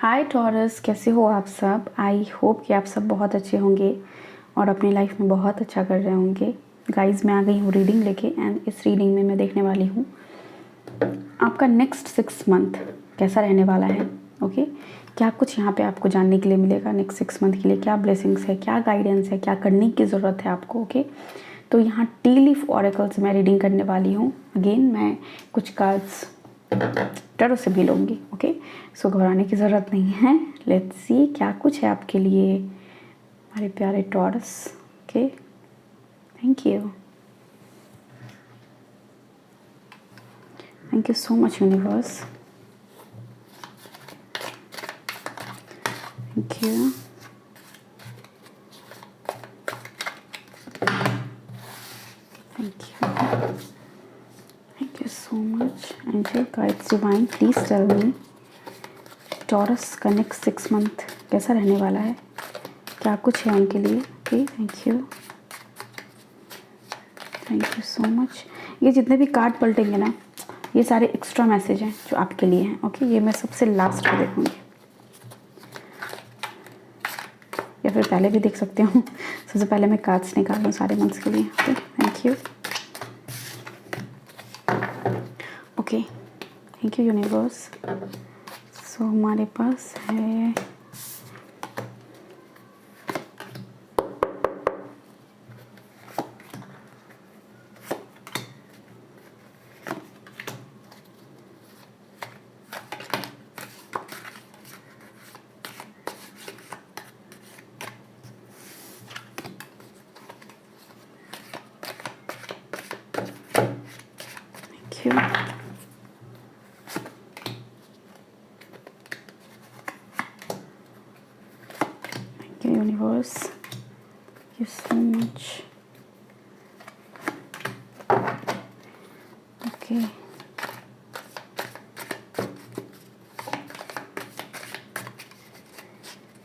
हाय taurus, कैसे हो आप सब। आई होप कि आप सब बहुत अच्छे होंगे और अपनी लाइफ में बहुत अच्छा कर रहे होंगे। गाइस, मैं आ गई हूँ रीडिंग लेके एंड इस रीडिंग में मैं देखने वाली हूँ आपका नेक्स्ट 6 मंथ कैसा रहने वाला है। ओके, क्या कुछ यहाँ पे आपको जानने के लिए मिलेगा नेक्स्ट 6 मंथ के लिए, क्या ब्लेसिंग्स है, क्या गाइडेंस है, क्या करने की ज़रूरत है आपको। ओके, तो यहाँ टी लीफ ऑरेकल से मैं रीडिंग करने वाली हूँ। अगेन मैं कुछ कार्ड्स टैरो से भी लूँगी। ओके, सो घबराने की ज़रूरत नहीं है। लेट्स सी क्या कुछ है आपके लिए हमारे प्यारे Taurus. Okay, thank you, thank you so much universe, thank you, thank you, thank you so much. Angel guides divine, please tell me Taurus का नेक्स्ट 6 मंथ कैसा रहने वाला है, क्या कुछ है उनके लिए। Okay, thank you, thank you so much. ये जितने भी कार्ड पलटेंगे ना, ये सारे एक्स्ट्रा मैसेज हैं जो आपके लिए हैं। ओके, ये मैं सबसे लास्ट में देखूँगी या फिर पहले भी देख सकते हो। सबसे पहले मैं कार्ड्स निकाल लूँ सारे मंथ्स के लिए। Okay, thank you. Okay, thank you universe. So हमारे पास है thank you, thank you universe, thank you so much. Okay,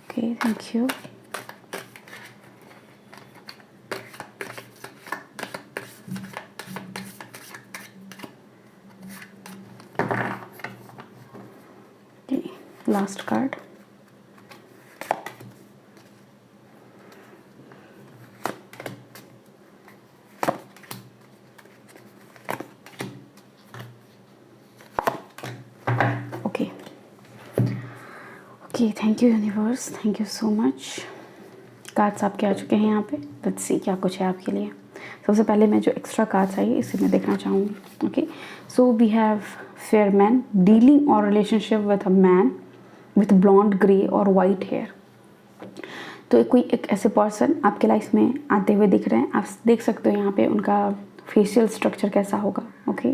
okay, thank you, last card. Okay, okay, thank you universe, thank you so much. Cards आपके आ चुके हैं यहाँ पे। Let's see क्या कुछ है आपके लिए। सबसे पहले मैं जो एक्स्ट्रा कार्ड्स आई इसे मैं देखना चाहूँगी। Okay, so we have fair man dealing और relationship with a man with blonde grey और वाइट हेयर। तो कोई एक ऐसे पर्सन आपके लाइफ में आते हुए दिख रहे हैं। आप देख सकते हो यहाँ पे उनका फेशियल स्ट्रक्चर कैसा होगा। ओके,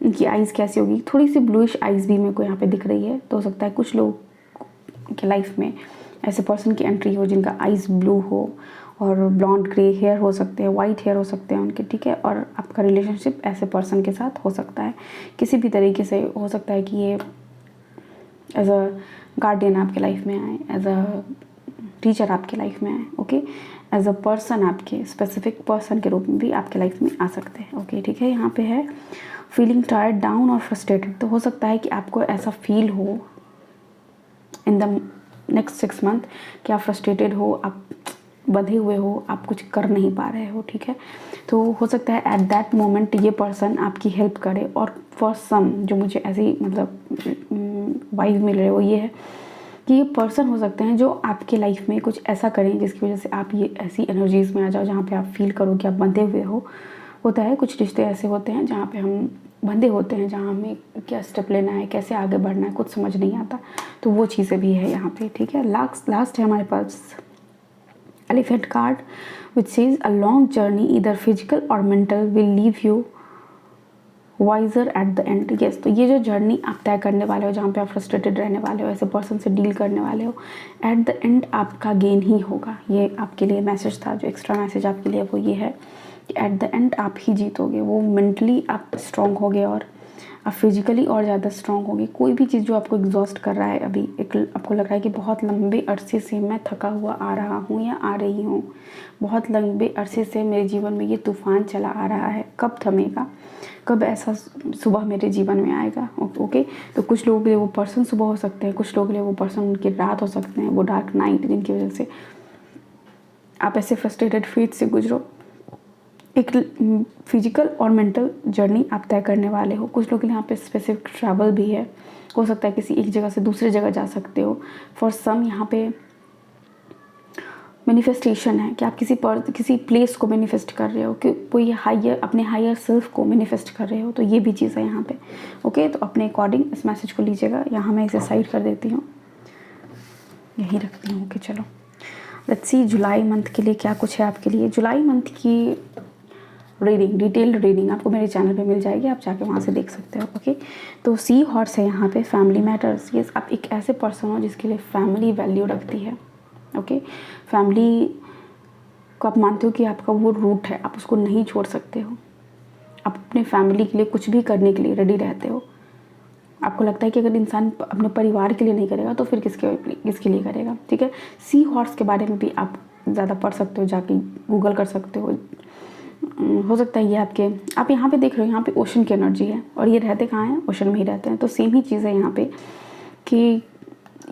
उनकी आइज़ कैसी होगी, थोड़ी सी ब्लूइश आइज़ भी मेरे को यहाँ पे दिख रही है। तो हो सकता है कुछ लोग के लाइफ में ऐसे पर्सन की एंट्री हो जिनका आइज़ ब्लू हो और ब्लॉन्ड ग्रे हेयर हो सकते हैं, वाइट हेयर हो सकते हैं उनके। ठीक है, और आपका रिलेशनशिप ऐसे पर्सन के साथ हो सकता है किसी भी तरीके से। हो सकता है कि ये एज अ गार्डियन आपके लाइफ में आए, एज अ टीचर आपके लाइफ में आए। ओके, एज अ पर्सन आपके स्पेसिफिक पर्सन के रूप में भी आपके लाइफ में आ सकते हैं। ओके, ठीक है, यहाँ पे है फीलिंग टायर्ड डाउन और फ्रस्ट्रेटेड। तो हो सकता है कि आपको ऐसा फील हो इन द नेक्स्ट 6 मंथ कि आप फ्रस्ट्रेटेड हो, आप बंधे हुए हो, आप कुछ कर नहीं पा रहे हो। ठीक है, तो हो सकता है एट दैट मोमेंट ये पर्सन आपकी हेल्प करे। और फॉर सम जो मुझे ऐसी मतलब वाइब मिल रही है वो ये है कि ये पर्सन हो सकते हैं जो आपके लाइफ में कुछ ऐसा करें जिसकी वजह से आप ये ऐसी एनर्जीज़ में आ जाओ जहाँ पे आप फील करो कि आप बंधे हुए हो। होता है कुछ रिश्ते ऐसे होते हैं जहाँ पे हम बंधे होते हैं, जहाँ हमें क्या स्टेप लेना है, कैसे आगे बढ़ना है, कुछ समझ नहीं आता। तो वो चीज़ें भी है यहाँ पे। ठीक है, लास्ट है हमारे पास elephant card which says a long journey either physical और mental will leave you wiser at the end. Yes, तो ये जो जर्नी आप तय करने वाले हो, जहाँ पे आप फ्रस्ट्रेटेड रहने वाले हो, ऐसे पर्सन से डील करने वाले हो, एट द एंड आपका गेन ही होगा। ये आपके लिए मैसेज था। जो एक्स्ट्रा मैसेज आपके लिए वो ये है कि एट द एंड आप ही जीतोगे। वो मेंटली आप स्ट्रॉन्ग होगे और आप फिजिकली और ज़्यादा स्ट्रांग होंगे। कोई भी चीज़ जो आपको एग्जॉस्ट कर रहा है अभी, एक आपको लग रहा है कि बहुत लंबे अरसे से मैं थका हुआ आ रहा हूँ या आ रही हूँ, बहुत लंबे अरसे से मेरे जीवन में ये तूफ़ान चला आ रहा है, कब थमेगा, कब ऐसा सुबह मेरे जीवन में आएगा। ओके, तो कुछ लोगों के लिए वो पर्सन सुबह हो सकते हैं, कुछ लोगों के लिए वो पर्सन उनकी रात हो सकते हैं, वो डार्क नाइट जिनकी वजह से आप ऐसे फ्रस्ट्रेटेड फेज से गुजरो। एक फिजिकल और मेंटल जर्नी आप तय करने वाले हो। कुछ लोग के लिए यहाँ पे स्पेसिफिक ट्रैवल भी है, हो सकता है किसी एक जगह से दूसरी जगह जा सकते हो। फॉर सम यहाँ पे मैनिफेस्टेशन है कि आप किसी प्लेस को मैनिफेस्ट कर रहे हो, कि कोई हायर अपने हायर सेल्फ को मैनिफेस्ट कर रहे हो, तो ये भी चीज़ है यहाँ पे। ओके, तो अपने अकॉर्डिंग इस मैसेज को लीजिएगा। यहाँ मैं इसे साइड कर देती हूँ, यहीं रखती हूँ। ओके, चलो लेट्स सी जुलाई मंथ के लिए क्या कुछ है आपके लिए। जुलाई मंथ की रीडिंग, डिटेल्ड रीडिंग आपको मेरे चैनल पे मिल जाएगी, आप जाके वहाँ से देख सकते हो। ओके, तो सी हॉर्स है यहाँ पे, फैमिली मैटर्स। ये आप एक ऐसे पर्सन हो जिसके लिए फैमिली वैल्यू रखती है। ओके, फैमिली को आप मानते हो कि आपका वो रूट है, आप उसको नहीं छोड़ सकते हो। आप अपने फैमिली के लिए कुछ भी करने के लिए रेडी रहते हो। आपको लगता है कि अगर इंसान अपने परिवार के लिए नहीं करेगा तो फिर किसके लिए करेगा। ठीक है, सी हॉर्स के बारे में भी आप ज़्यादा पढ़ सकते हो, जाके गूगल कर सकते हो सकता है ये आप यहाँ पे देख रहे हो, यहाँ पे ओशन की एनर्जी है और ये रहते कहाँ हैं, ओशन में ही रहते हैं। तो सेम ही चीज़ है यहाँ पे कि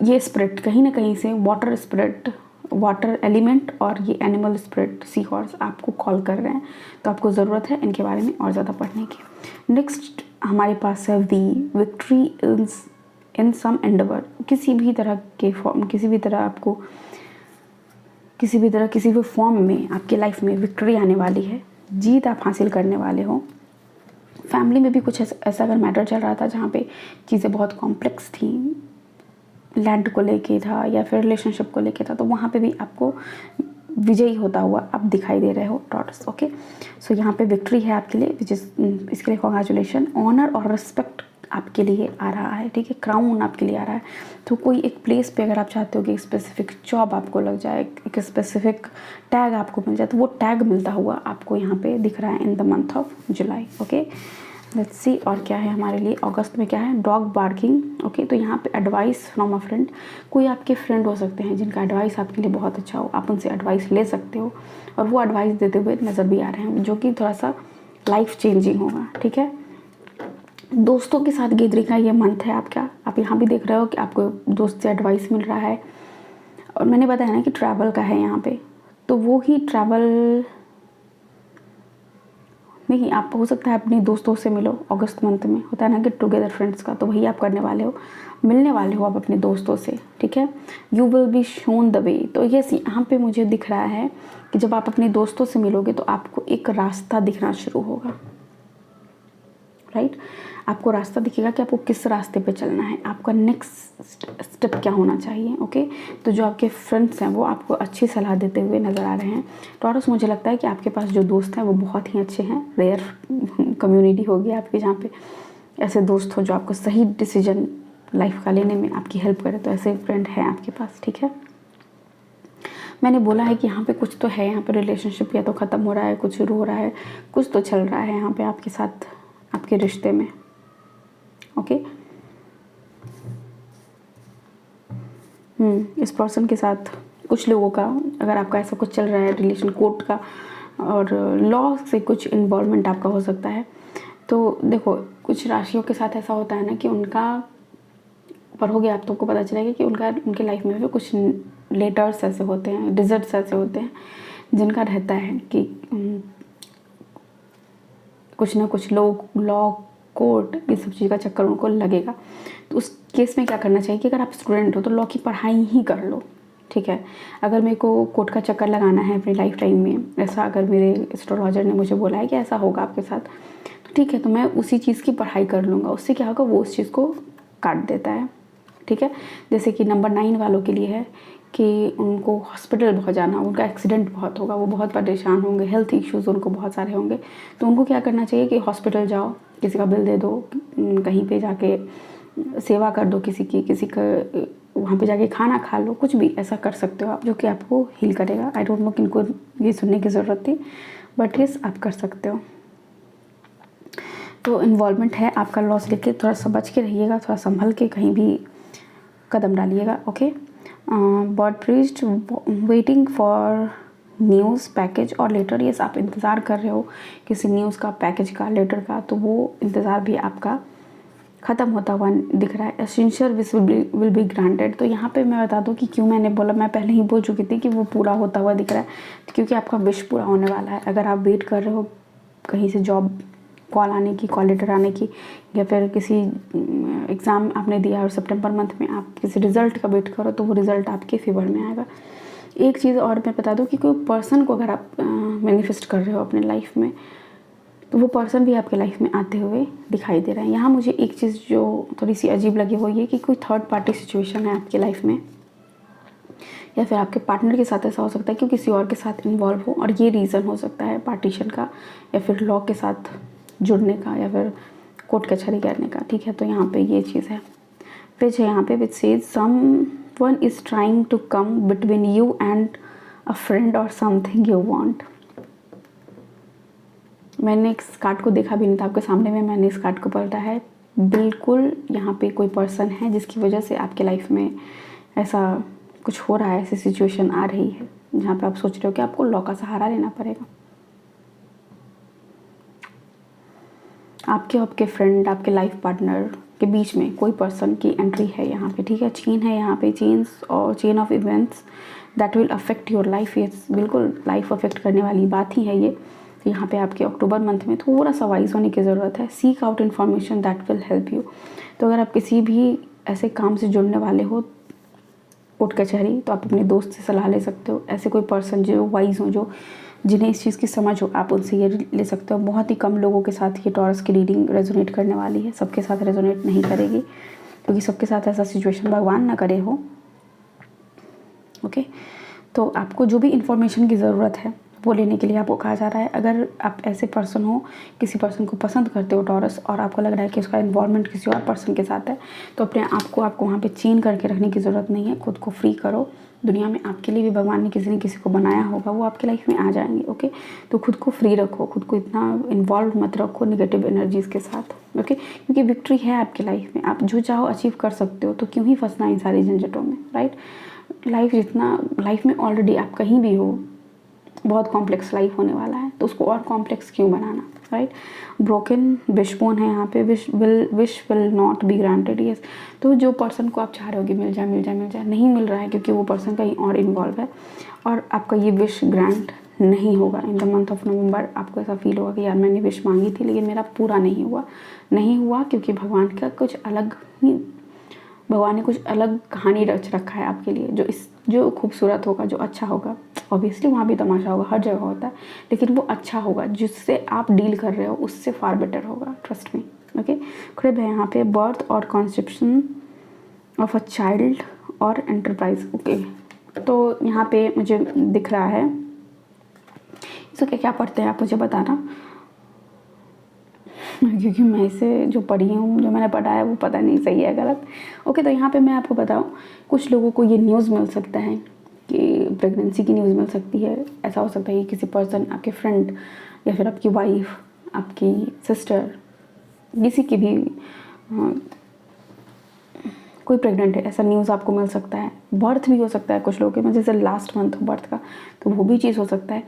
ये स्पिरिट कहीं ना कहीं से वाटर स्पिरिट, वाटर एलिमेंट और ये एनिमल स्पिरिट सी हॉर्स आपको कॉल कर रहे हैं। तो आपको ज़रूरत है इनके बारे में और ज़्यादा पढ़ने की। नेक्स्ट हमारे पास है विक्ट्री इन सम एंडेवर। किसी भी तरह के फॉर्म, किसी भी फॉर्म में आपकी लाइफ में विक्ट्री आने वाली है, जीत आप हासिल करने वाले हो। फैमिली में भी कुछ ऐसा अगर मैटर चल रहा था जहाँ पे चीज़ें बहुत कॉम्प्लेक्स थी, लैंड को लेके था या फिर रिलेशनशिप को लेके था, तो वहाँ पे भी आपको विजयी होता हुआ आप दिखाई दे रहे हो टॉरस। ओके, सो यहाँ पे विक्ट्री है आपके लिए, इसके लिए कॉन्ग्रेचुलेशन। ऑनर और रिस्पेक्ट आपके लिए आ रहा है। ठीक है, क्राउन आपके लिए आ रहा है। तो कोई एक प्लेस पे अगर आप चाहते हो कि एक स्पेसिफिक जॉब आपको लग जाए, एक स्पेसिफिक टैग आपको मिल जाए, तो वो टैग मिलता हुआ आपको यहाँ पे दिख रहा है in the month of July. Okay, let's सी और क्या है हमारे लिए अगस्त में क्या है। Dog barking. ओके, तो यहाँ पे एडवाइस फ्रॉम अ फ्रेंड। कोई आपके फ्रेंड हो सकते हैं जिनका एडवाइस आपके लिए बहुत अच्छा हो, आप उनसे एडवाइस ले सकते हो और वो एडवाइस देते हुए नज़र भी आ रहे हैं, जो कि थोड़ा सा लाइफ चेंजिंग होगा। ठीक है, दोस्तों के साथ गैदरिंग का ये मंथ है आपका। आप यहाँ भी देख रहे हो कि आपको दोस्त से एडवाइस मिल रहा है और मैंने बताया ना कि ट्रैवल का है यहाँ पे, तो वो ही ट्रैवल में ही आप हो सकता है अपने दोस्तों से मिलो। अगस्त मंथ में होता है ना गेट टुगेदर फ्रेंड्स का, तो वही आप करने वाले हो, मिलने वाले हो आप अपने दोस्तों से। ठीक है, you will be shown the way. तो यस, यहाँ पे मुझे दिख रहा है कि जब आप अपने दोस्तों से मिलोगे तो आपको एक रास्ता दिखना शुरू होगा। राइट, आपको रास्ता दिखेगा कि आपको किस रास्ते पे चलना है, आपका नेक्स्ट स्टेप क्या होना चाहिए। ओके, तो जो आपके फ्रेंड्स हैं वो आपको अच्छी सलाह देते हुए नज़र आ रहे हैं। टॉरस, मुझे लगता है कि आपके पास जो दोस्त हैं वो बहुत ही अच्छे हैं। रेयर कम्युनिटी होगी आपकी जहाँ पे ऐसे दोस्त हो जो आपको सही डिसीजन लाइफ का लेने में आपकी हेल्प करे, तो ऐसे फ्रेंड हैं आपके पास। ठीक है, मैंने बोला है कि यहाँ पे कुछ तो है, यहाँ पे रिलेशनशिप या तो ख़त्म हो रहा है, कुछ शुरू हो रहा है, कुछ तो चल रहा है यहाँ पे आपके साथ, आपके रिश्ते में। ओके, इस पर्सन के साथ कुछ लोगों का, अगर आपका ऐसा कुछ चल रहा है रिलेशन, कोर्ट का और लॉ से कुछ इन्वॉल्वमेंट आपका हो सकता है। तो देखो, कुछ राशियों के साथ ऐसा होता है ना कि उनका पढ़ोगे आप तो आपको पता चलेगा कि उनके लाइफ में भी कुछ लेटर्स ऐसे होते हैं, डिजर्ट्स ऐसे होते हैं जिनका रहता है कि कुछ ना कुछ लॉ कोर्ट ये सब चीज़ का चक्कर उनको लगेगा। तो उस केस में क्या करना चाहिए कि अगर आप स्टूडेंट हो तो लॉ की पढ़ाई ही कर लो। ठीक है, अगर मेरे को कोर्ट का चक्कर लगाना है अपनी लाइफ टाइम में, ऐसा अगर मेरे एस्ट्रोलॉजर ने मुझे बोला है कि ऐसा होगा आपके साथ, तो ठीक है, तो मैं उसी चीज़ की पढ़ाई कर लूँगा। उससे क्या होगा, वो उस चीज़ को काट देता है। ठीक है, जैसे कि नंबर 9 वालों के लिए है कि उनको हॉस्पिटल बहुत जाना, उनका एक्सीडेंट बहुत होगा, वो बहुत परेशान होंगे, हेल्थ इश्यूज़ उनको बहुत सारे होंगे। तो उनको क्या करना चाहिए कि हॉस्पिटल जाओ, किसी का बिल दे दो, कहीं पे जाके सेवा कर दो किसी का, वहाँ पे जाके खाना खा लो, कुछ भी ऐसा कर सकते हो आप जो कि आपको हील करेगा। आई डोंट नो किनको ये सुनने की ज़रूरत थी, बट यस आप कर सकते हो। तो इन्वॉल्वमेंट है, आपका लॉस लेके थोड़ा सा बच के रहिएगा, थोड़ा संभल के कहीं भी कदम डालिएगा। Okay, bird priest waiting for news package और लेटर। यस, आप इंतज़ार कर रहे हो किसी न्यूज़ का, पैकेज का, लेटर का, तो वो इंतज़ार भी आपका ख़त्म होता हुआ दिख रहा है। Sincere wish will be granted. तो यहाँ पे मैं बता दूँ कि क्यों मैंने बोला, मैं पहले ही बोल चुकी थी कि वो पूरा होता हुआ दिख रहा है, तो क्योंकि आपका विश पूरा होने वाला है। अगर आप वेट कर रहे हो कहीं से जॉब कॉल आने की, कॉल लेटर आने की, या फिर किसी एग्ज़ाम आपने दिया और सितंबर मंथ में आप किसी रिज़ल्ट का वेट करो, तो वो रिज़ल्ट आपके फेवर में आएगा। एक चीज़ और मैं बता दूँ कि कोई पर्सन को अगर आप मैनिफेस्ट कर रहे हो अपने लाइफ में, तो वो पर्सन भी आपके लाइफ में आते हुए दिखाई दे रहा है। यहाँ मुझे एक चीज़ जो थोड़ी सी अजीब लगी वो ये कि कोई थर्ड पार्टी सिचुएशन है आपकी लाइफ में, या फिर आपके पार्टनर के साथ ऐसा हो सकता है कि किसी और के साथ इन्वॉल्व हो, और ये रीज़न हो सकता है पार्टीशन का, या फिर लॉ के साथ जुड़ने का, या फिर कोर्ट कचहरी करने का। ठीक है, तो यहाँ पे ये चीज़ है। फिर है यहाँ पे which says someone is trying to come between you and a friend और समथिंग यू वांट। मैंने इस कार्ड को देखा भी नहीं था, आपके सामने में मैंने इस कार्ड को पलटा है। बिल्कुल यहाँ पे कोई पर्सन है जिसकी वजह से आपके लाइफ में ऐसा कुछ हो रहा है, ऐसी सिचुएशन आ रही है जहाँ पे आप सोच रहे हो कि आपको लॉ का सहारा लेना पड़ेगा। आपके फ्रेंड, आपके लाइफ पार्टनर के बीच में कोई पर्सन की एंट्री है यहाँ पे। ठीक है, चेन है यहाँ पे, चेन्स और chain of events that will affect your life. ये बिल्कुल लाइफ अफेक्ट करने वाली बात ही है ये। यहाँ पे आपके अक्टूबर मंथ में थोड़ा सा वाइज होने की ज़रूरत है। Seek out information that will help you. तो अगर आप किसी भी ऐसे काम से जुड़ने वाले हो, कोर्ट कचहरी, तो आप अपने दोस्त से सलाह ले सकते हो। ऐसे कोई पर्सन जो वाइज हो, जो जिन्हें इस चीज़ की समझ हो, आप उनसे ये ले सकते हो। बहुत ही कम लोगों के साथ ये टॉरस की रीडिंग रेजोनेट करने वाली है, सबके साथ रेजोनेट नहीं करेगी, क्योंकि सबके साथ ऐसा सिचुएशन भगवान ना करे हो। ओके, तो आपको जो भी इंफॉर्मेशन की ज़रूरत है वो लेने के लिए आपको कहा जा रहा है। अगर आप ऐसे पर्सन हो, किसी पर्सन को पसंद करते हो टॉरस, और आपको लग रहा है कि उसका इन्वॉल्वमेंट किसी और पर्सन के साथ है, तो अपने आपको वहाँ पे चेन करके रखने की ज़रूरत नहीं है। खुद को फ्री करो। दुनिया में आपके लिए भी भगवान ने किसी न किसी को बनाया होगा, वो आपके लाइफ में आ जाएंगे। ओके, तो खुद को फ्री रखो, खुद को इतना इन्वॉल्व मत रखो नेगेटिव एनर्जीज़ के साथ। ओके, क्योंकि विक्ट्री है आपकी लाइफ में, आप जो चाहो अचीव कर सकते हो, तो क्यों ही फंसना इन सारी झंझटों में, राइट। लाइफ में ऑलरेडी आप कहीं भी हो, बहुत कॉम्प्लेक्स लाइफ होने वाला है, तो उसको और कॉम्प्लेक्स क्यों बनाना, राइट। ब्रोकन विशबोन है यहाँ पे, wish will not be granted. Yes, तो जो पर्सन को आप चाह रहे हो कि मिल जाए, नहीं मिल रहा है, क्योंकि वो पर्सन कहीं और इन्वॉल्व है, और आपका ये विश ग्रांट नहीं होगा। In the month of November आपको ऐसा फील होगा कि यार मैंने विश मांगी थी लेकिन मेरा पूरा नहीं हुआ, क्योंकि भगवान ने कुछ अलग कहानी रच रखा है आपके लिए, जो खूबसूरत होगा, जो अच्छा होगा। ऑब्वियसली वहाँ भी तमाशा होगा, हर जगह होता है, लेकिन वो अच्छा होगा, जिससे आप डील कर रहे हो उससे फार बेटर होगा, ट्रस्ट मी। ओके, क्रिब है यहाँ पे, बर्थ और कॉन्सेप्शन ऑफ अ चाइल्ड और एंटरप्राइज। ओके, तो यहाँ पे मुझे दिख रहा है, इसको क्या पढ़ते हैं आप मुझे बताना, क्योंकि मैं इसे जो पढ़ी हूँ, जो मैंने पढ़ा है, वो पता नहीं सही है गलत। ओके, तो यहाँ पे मैं आपको बताऊँ, कुछ लोगों को ये न्यूज़ मिल सकता है कि प्रेगनेंसी की न्यूज़ मिल सकती है। ऐसा हो सकता है कि किसी पर्सन, आपके फ्रेंड, या फिर आपकी वाइफ, आपकी सिस्टर, किसी की भी कोई प्रेग्नेंट है, ऐसा न्यूज़ आपको मिल सकता है। बर्थ भी हो सकता है कुछ लोगों के, जैसे लास्ट मंथ हो बर्थ का, तो वो भी चीज़ हो सकता है।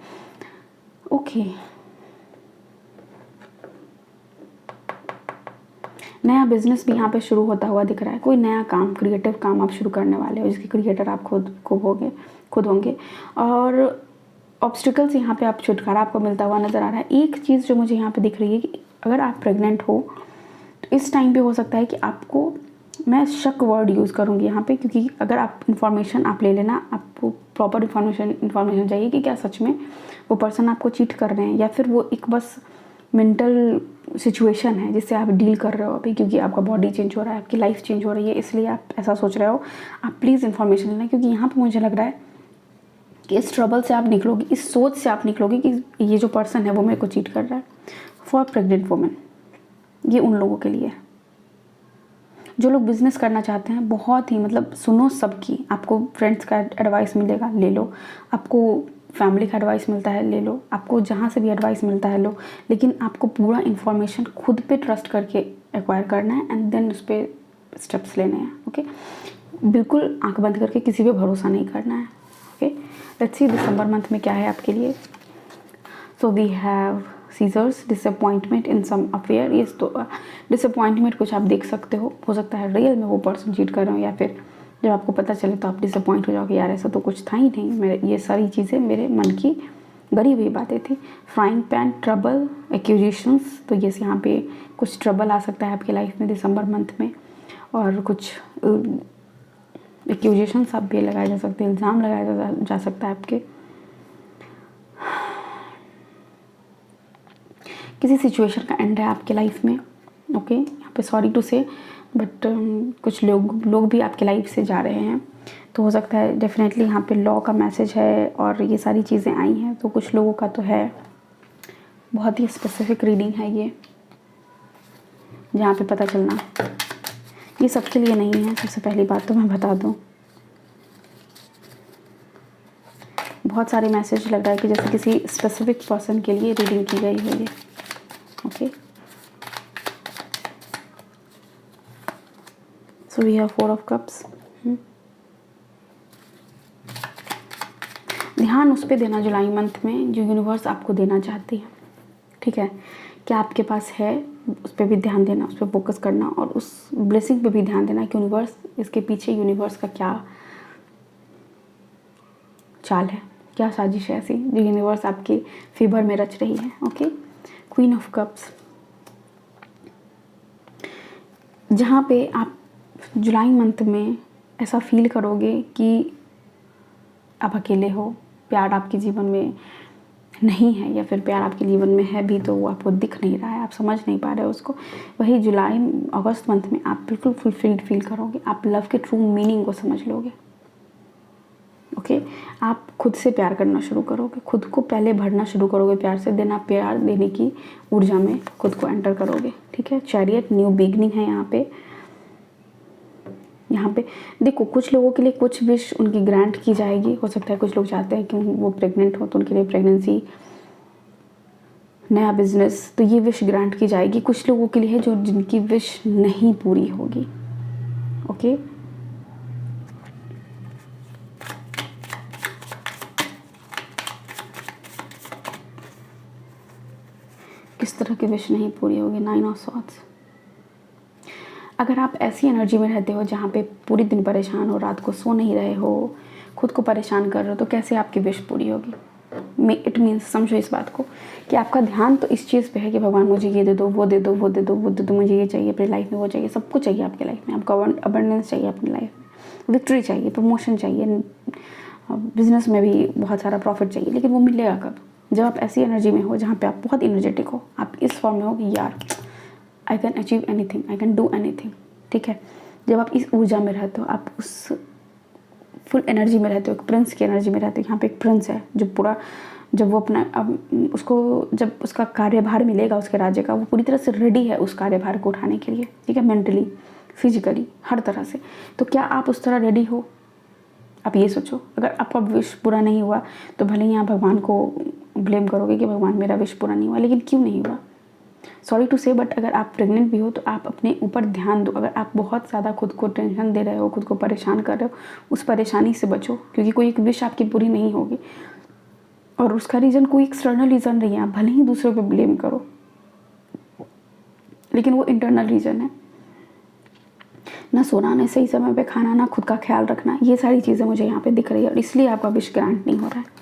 ओके, नया बिजनेस भी यहाँ पे शुरू होता हुआ दिख रहा है। कोई नया काम, क्रिएटिव काम आप शुरू करने वाले हो, जिसके क्रिएटर आप खुद होंगे। और ऑब्स्टिकल्स यहाँ पे आप छुटकारा आपको मिलता हुआ नज़र आ रहा है। एक चीज़ जो मुझे यहाँ पे दिख रही है कि अगर आप प्रेग्नेंट हो, तो इस टाइम पे हो सकता है कि आपको, मैं शक वर्ड यूज़ करूँगी यहाँ पे, क्योंकि अगर आप इन्फॉर्मेशन आप ले लेना, आपको प्रॉपर इन्फॉर्मेशन चाहिए कि क्या सच में वो पर्सन आपको चीट कर रहे हैं, या फिर वो एक बस मेंटल सिचुएशन है जिससे आप डील कर रहे हो अभी, क्योंकि आपका बॉडी चेंज हो रहा है, आपकी लाइफ चेंज हो रही है, इसलिए आप ऐसा सोच रहे हो। आप प्लीज़ इन्फॉर्मेशन लेना, क्योंकि यहाँ पे मुझे लग रहा है कि इस ट्रबल से आप निकलोगे, इस सोच से आप निकलोगे कि ये जो पर्सन है वो मेरे को चीट कर रहा है। फॉर प्रेग्नेंट वुमेन, ये उन लोगों के लिए, जो लोग बिज़नेस करना चाहते हैं। बहुत ही, मतलब सुनो सबकी, आपको फ्रेंड्स का एडवाइस मिलेगा, ले लो। आपको फैमिली का एडवाइस मिलता है ले लो, आपको जहाँ से भी एडवाइस मिलता है लो, लेकिन आपको पूरा इन्फॉर्मेशन खुद पे ट्रस्ट करके एक्वायर करना है एंड देन उस पर स्टेप्स लेने हैं। ओके, बिल्कुल आंख बंद करके किसी पे भरोसा नहीं करना है। ओके, लेट्स सी दिसंबर मंथ में क्या है आपके लिए। So we have seizures, disappointment in some affair. ये तो डिसअपॉइंटमेंट कुछ आप देख सकते हो सकता है रियल में वो पर्सन चीट कर रहे हो, या फिर जब आपको पता चले तो आप डिसअपॉइंट हो जाओगे, यार ऐसा तो कुछ था ही नहीं, मेरे ये सारी चीज़ें मेरे मन की गढ़ी हुई बातें थी। फ्राइंग पैन, ट्रबल, एक्यूजेशंस, तो ये यहाँ पे कुछ ट्रबल आ सकता है आपकी लाइफ में दिसंबर मंथ में, और कुछ एक्यूजेशंस आप भी लगाए जा सकते हैं, इल्ज़ाम लगाया जा सकता है आपके किसी सिचुएशन का एंड है आपके लाइफ में। ओके, यहाँ पे सॉरी टू से बट कुछ लोग भी आपके लाइफ से जा रहे हैं, तो हो सकता है डेफिनेटली यहाँ पे लॉ का मैसेज है और ये सारी चीज़ें आई हैं, तो कुछ लोगों का तो है। बहुत ही स्पेसिफिक रीडिंग है ये, जहाँ पे पता चलना ये सबके लिए नहीं है, सबसे पहली बात तो मैं बता दूँ। बहुत सारे मैसेज लग रहा है कि जैसे किसी स्पेसिफिक पर्सन के लिए रीडिंग की गई है ये। Okay, so we have 4 of cups. ध्यान उस पर देना जुलाई मंथ में जो यूनिवर्स आपको देना चाहती है। ठीक है, क्या आपके पास है उस पर भी ध्यान देना, उस पर फोकस करना, और उस ब्लेसिंग पे भी ध्यान देना कि यूनिवर्स, इसके पीछे यूनिवर्स का क्या चाल है, क्या साजिश है ऐसी जो यूनिवर्स आपके फेवर में रच रही है। ओके, क्वीन ऑफ कप्स, जहाँ पे आप जुलाई मंथ में ऐसा फील करोगे कि आप अकेले हो, प्यार आपके जीवन में नहीं है, या फिर प्यार आपके जीवन में है भी तो वो आपको दिख नहीं रहा है, आप समझ नहीं पा रहे हो उसको। वही जुलाई अगस्त मंथ में आप बिल्कुल फुलफिल्ड फील करोगे, आप लव के ट्रू मीनिंग को समझ लोगे। ओके, आप खुद से प्यार करना शुरू करोगे, खुद को पहले भरना शुरू करोगे प्यार से, देना प्यार देने की ऊर्जा में खुद को एंटर करोगे। ठीक है, चैरियट, न्यू बिगनिंग है यहाँ पे देखो, कुछ लोगों के लिए कुछ विश उनकी ग्रांट की जाएगी। हो सकता है कुछ लोग चाहते हैं कि वो प्रेग्नेंट हो तो उनके लिए प्रेगनेंसी, नया बिजनेस, तो ये विश ग्रांट की जाएगी। कुछ लोगों के लिए है जो जिनकी विश नहीं पूरी होगी। ओके, किस तरह की विश नहीं पूरी होगी? 9 ऑफ सॉर्ड्स। अगर आप ऐसी एनर्जी में रहते हो जहाँ पे पूरे दिन परेशान हो, रात को सो नहीं रहे हो, खुद को परेशान कर रहे हो, तो कैसे आपकी विश पूरी होगी? इट मीन्स, समझो इस बात को कि आपका ध्यान तो इस चीज़ पे है कि भगवान मुझे ये दे दो, वो दे दो, वो दे दो, वो दे दो, मुझे ये चाहिए अपनी लाइफ में, वो चाहिए, सब कुछ चाहिए आपकी लाइफ में, आपको अबंडेंस चाहिए अपनी लाइफ में, विक्ट्री चाहिए, प्रमोशन चाहिए, बिजनेस में भी बहुत सारा प्रॉफिट चाहिए, लेकिन वो मिलेगा कब? जब आप ऐसी एनर्जी में हो जहाँ पे आप बहुत इनर्जेटिक हो, आप इस फॉर्म में हो कि यार I can achieve anything, I can do anything. ठीक है, जब आप इस ऊर्जा में रहते हो, आप उस फुल एनर्जी में रहते हो, एक प्रिंस की एनर्जी में रहते हो। यहाँ पे एक प्रिंस है जो पूरा, जब वो अपना उसको जब उसका कार्यभार मिलेगा उसके राज्य का, वो पूरी तरह से रेडी है उस कार्यभार को उठाने के लिए। ठीक है, मेंटली, फिजिकली, हर तरह से। तो क्या आप उस तरह रेडी हो? आप ये सोचो, अगर आपका विश पूरा नहीं हुआ तो भले ही आप भगवान को ब्लेम करोगे कि भगवान मेरा विश पूरा नहीं हुआ, लेकिन क्यों नहीं हुआ? सॉरी टू से बट अगर आप प्रेग्नेंट भी हो तो आप अपने ऊपर ध्यान दो। अगर आप बहुत ज़्यादा खुद को टेंशन दे रहे हो, खुद को परेशान कर रहे हो, उस परेशानी से बचो, क्योंकि कोई एक विश आपकी पूरी नहीं होगी और उसका रीज़न कोई एक्सटर्नल रीज़न नहीं है। आप भले ही दूसरों पे ब्लेम करो, लेकिन वो इंटरनल रीज़न है। ना सोना, ना सही समय पे खाना, ना खुद का ख्याल रखना, ये सारी चीज़ें मुझे यहाँ पे दिख रही है और इसलिए आपका विश ग्रांट नहीं हो रहा है।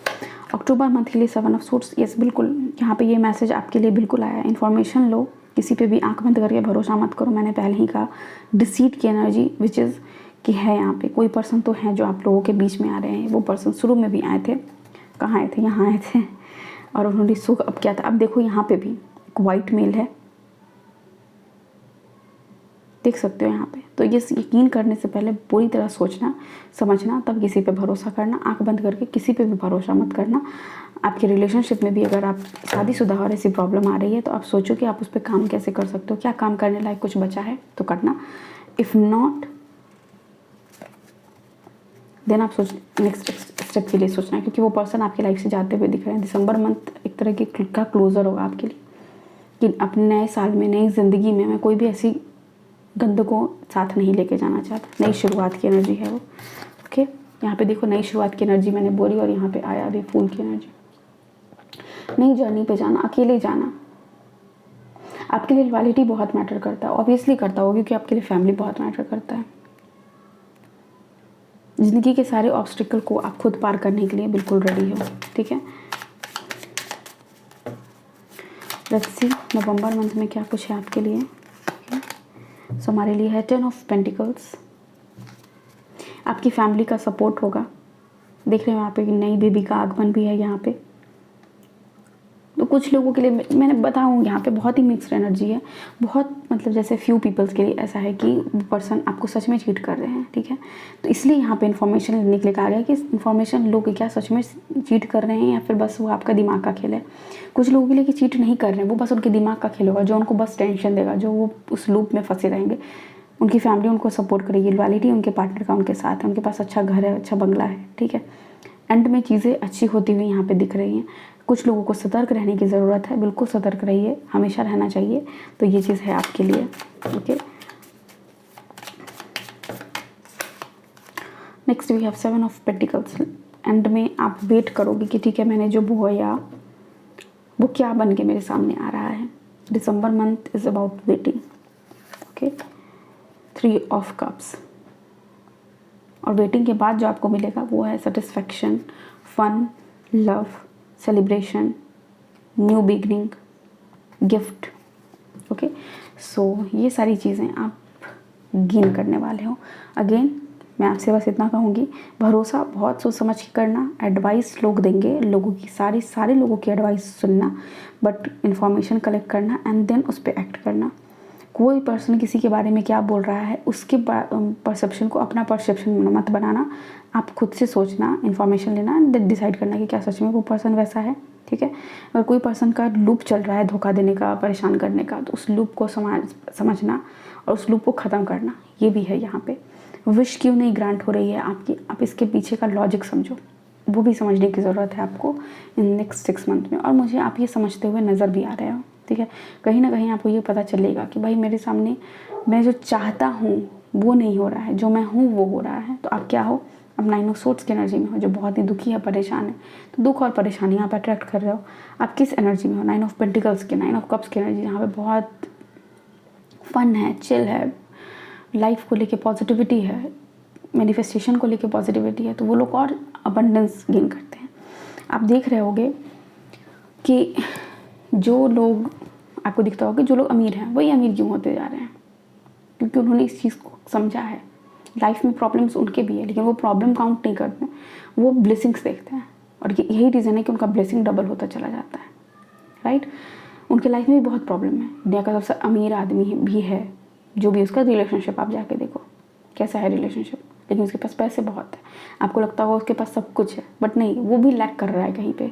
अक्टूबर मंथ के लिए 7 ऑफ सूट्स, यस बिल्कुल, यहाँ पे ये मैसेज आपके लिए बिल्कुल आया है। इन्फॉर्मेशन लो, किसी पे भी आंख बंद करके भरोसा मत करो। मैंने पहले ही कहा, डिसीट की एनर्जी विच इज़ कि है यहाँ पे कोई पर्सन तो है जो आप लोगों के बीच में आ रहे हैं। वो पर्सन शुरू में भी आए थे, कहाँ आए थे? यहाँ आए थे और उन्होंने सुख अब क्या था। अब देखो यहाँ पे भी एक वाइट मेल है, देख सकते हो यहाँ पे। तो ये यकीन करने से पहले पूरी तरह सोचना, समझना, तब किसी पे भरोसा करना। आंख बंद करके किसी पे भी भरोसा मत करना। आपके रिलेशनशिप में भी अगर आप शादीशुदा और ऐसी प्रॉब्लम आ रही है तो आप सोचो कि आप उस पर काम कैसे कर सकते हो। क्या काम करने लायक कुछ बचा है तो करना, इफ़ नॉट देन आप नेक्स्ट स्टेप के लिए सोचना है, क्योंकि वो पर्सन आपकी लाइफ से जाते हुए दिख रहे हैं। दिसंबर मंथ एक तरह की का क्लोजर होगा आपके लिए कि अपने नए साल में, नई ज़िंदगी में मैं कोई भी ऐसी गंद को साथ नहीं लेके जाना चाहता। नई शुरुआत की एनर्जी है वो। ओके, यहाँ पे देखो नई शुरुआत की एनर्जी मैंने बोली, और यहाँ पे आया अभी फूल की एनर्जी। नई जर्नी पे जाना, अकेले जाना आपके लिए लॉयल्टी बहुत मैटर करता है, ऑब्वियसली करता होगा, क्योंकि आपके लिए फैमिली बहुत मैटर करता है। ज़िंदगी के सारे ऑब्स्टिकल को आप खुद पार करने के लिए बिल्कुल रेडी हो, ठीक है। लेट्स सी नवंबर मंथ में क्या कुछ है आपके लिए। सो हमारे लिए है 10 ऑफ पेंटिकल्स। आपकी फैमिली का सपोर्ट होगा। देख रहे हो यहाँ पे नई बेबी का आगमन भी है यहाँ पे। तो कुछ लोगों के लिए मैंने बताऊँ यहाँ पे बहुत ही मिक्स्ड एनर्जी है। बहुत मतलब जैसे फ्यू पीपल्स के लिए ऐसा है कि वो पर्सन आपको सच में चीट कर रहे हैं, ठीक है। तो इसलिए यहाँ पे इन्फॉर्मेशन लेने के लिए कहा गया कि इन्फॉर्मेशन लो कि क्या सच में चीट कर रहे हैं या फिर बस वो आपका दिमाग का खेल है। कुछ लोगों के लिए कि चीट नहीं कर रहे हैं, वो बस उनके दिमाग का खेल होगा, जो उनको बस टेंशन देगा, जो वो उस लूप में फंसे रहेंगे। उनकी फैमिली उनको सपोर्ट करेगी, लॉयल्टी उनके पार्टनर का उनके साथ है, उनके पास अच्छा घर है, अच्छा बंगला है, ठीक है। एंड में चीज़ें अच्छी होती हुई यहाँ पे दिख रही हैं। कुछ लोगों को सतर्क रहने की ज़रूरत है, बिल्कुल सतर्क रहिए, हमेशा रहना चाहिए। तो ये चीज़ है आपके लिए, okay. Next we have 7 of pentacles. End में आप वेट करोगे कि ठीक है मैंने जो बोया वो क्या बन के मेरे सामने आ रहा है। December month is about waiting, okay. 3 of cups. और वेटिंग के बाद जो आपको मिलेगा वो है satisfaction, fun, love, celebration, new beginning, gift, okay. So ये सारी चीज़ें आप गेन करने वाले हो। अगेन मैं आपसे बस इतना कहूँगी, भरोसा बहुत सोच समझ के करना। एडवाइस लोग देंगे, लोगों की सारे लोगों की एडवाइस सुनना, बट इन्फॉर्मेशन कलेक्ट करना एंड देन उस पर एक्ट करना। कोई पर्सन किसी के बारे में क्या बोल रहा है उसके परसेप्शन को अपना परसेप्शन मत बनाना। आप खुद से सोचना, इन्फॉर्मेशन लेना एंड डिसाइड करना कि क्या सच में वो पर्सन वैसा है, ठीक है। अगर कोई पर्सन का लूप चल रहा है धोखा देने का, परेशान करने का, तो उस लूप को समझना और उस लूप को ख़त्म करना, ये भी है यहाँ पे। विश क्यों नहीं ग्रांट हो रही है आपकी, आप इसके पीछे का लॉजिक समझो, वो भी समझने की ज़रूरत है आपको इन नेक्स्ट 6 मंथ में। और मुझे आप ये समझते हुए नज़र भी आ रहे हो, ठीक है। कहीं ना कहीं आपको ये पता चलेगा कि भाई मेरे सामने मैं जो चाहता हूँ वो नहीं हो रहा है, जो मैं हूँ वो हो रहा है। तो आप क्या हो, अब 9 ऑफ सोर्ड्स की एनर्जी में हो, जो बहुत ही दुखी है, परेशान है। तो दुख और परेशानी आप अट्रैक्ट कर रहे हो। आप किस एनर्जी में हो, 9 ऑफ पेंटिकल्स की, 9 ऑफ कप्स की एनर्जी, जहाँ पे बहुत फन है, चिल है, लाइफ को लेके पॉजिटिविटी है, मैनिफेस्टेशन को लेके पॉजिटिविटी है। तो वो लोग और अबंडेंस गेन करते हैं। आप देख रहे होगे कि जो लोग आपको दिखता होगा कि जो लोग अमीर हैं वही अमीर क्यों होते जा रहे हैं, क्योंकि उन्होंने इस चीज़ को समझा है। लाइफ में प्रॉब्लम्स उनके भी है, लेकिन वो प्रॉब्लम काउंट नहीं करते, वो ब्लेसिंग्स देखते हैं। और यही रीज़न है कि उनका ब्लेसिंग डबल होता चला जाता है, राइट। उनके लाइफ में भी बहुत प्रॉब्लम है। दुनिया का सबसे अमीर आदमी भी है, जो भी उसका रिलेशनशिप आप जाके देखो कैसा है रिलेशनशिप, लेकिन उसके पास पैसे बहुत है। आपको लगता होगा उसके पास सब कुछ है, बट नहीं, वो भी लैक कर रहा है कहीं पे,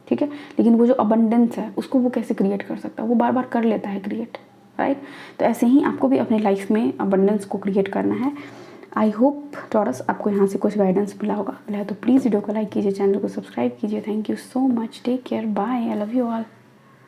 ठीक है। लेकिन वो जो अबंडेंस है उसको वो कैसे क्रिएट कर सकता है, वो बार बार कर लेता है क्रिएट, राइट। तो ऐसे ही आपको भी अपने लाइफ में अबंडेंस को क्रिएट करना है। आई होप टॉरस आपको यहाँ से कुछ गाइडेंस मिला होगा। मिला है तो प्लीज़ वीडियो को लाइक कीजिए, चैनल को सब्सक्राइब कीजिए। Thank you so much, take care, bye, I love you all.